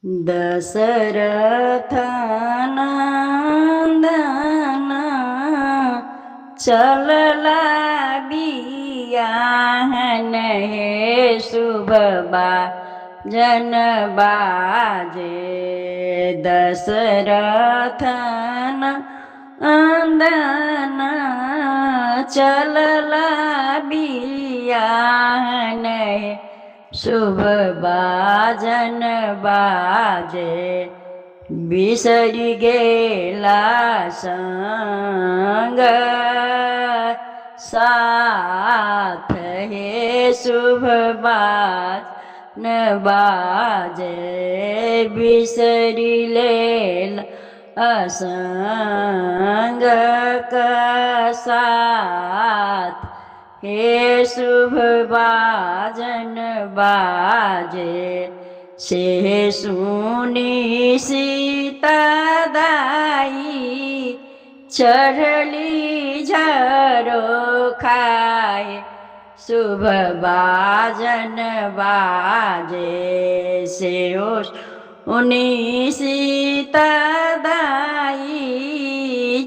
दशरथ नंदन चलला बियाहन हे शुभ जन बाजे। दशरथ नंदन चलला बियाहन हे शुभ बाजन बाजे। बिसरी गेला संग साथ हे शुभ बाजन बाजे। बिसरी लेल असंग साथ हे शुभ बाजन बाजे। से सुनी सीता दाई चढ़ली झरो खाए शुभ बाजन बाजे। से सुनी सीता दाई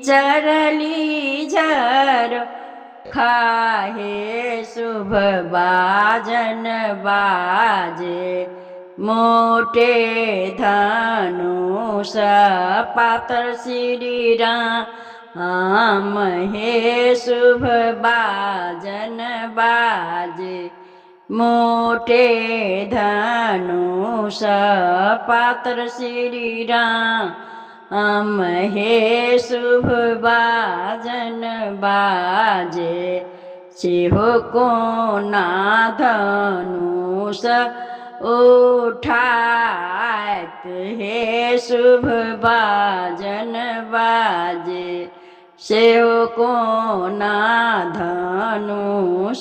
चढ़ली झरो खाहे शुभ बाजन बाजे। मोटे धनुष पातर श्री राम हे शुभ बाजन बाजे। मोटे धनुष पातर श्री राम हे शुभ बाजन बाजे। सेहो कोना धनुष उठात हे शुभ बाजन बाजे। सेहो कोना धनुष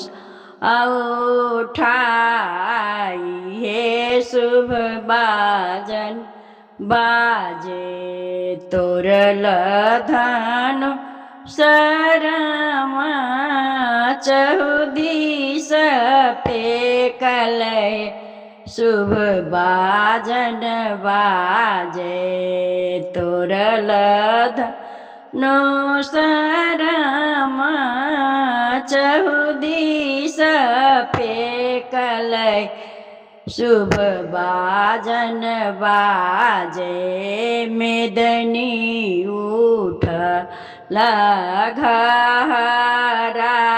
उठाई हे शुभ बाजन बाजे। तोरल धनु शरमा चहुदिस फेंकल शुभ बाजन बाजे। तोरल धनु शरमा चहुदिस फेंकल शुभ बाजन बाजे। मेदनी उठ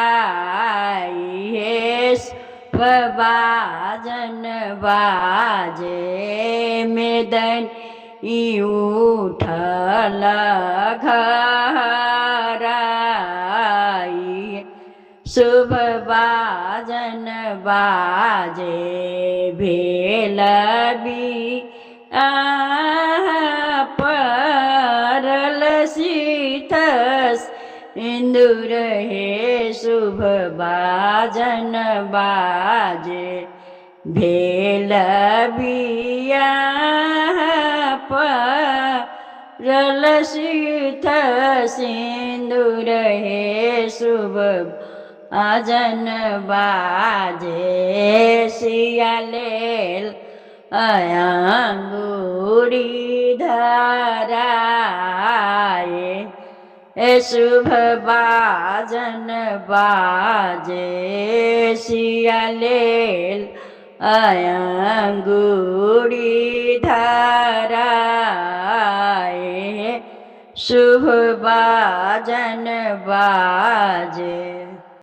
घराई हे शुभ बाजन बाजे। मेदनी उठल घराई शुभ बाजन बाजे। भेल परल सीत सिंदूर हे शुभ बाजन बाजे। भेल परल सीत सिंदूर हे शुभ बाजन बाजे। सिया लेल अंगूरी धराए शुभ बाजन बाजे। सिया लेल अंगूरी धराए शुभ बाजन बाजे।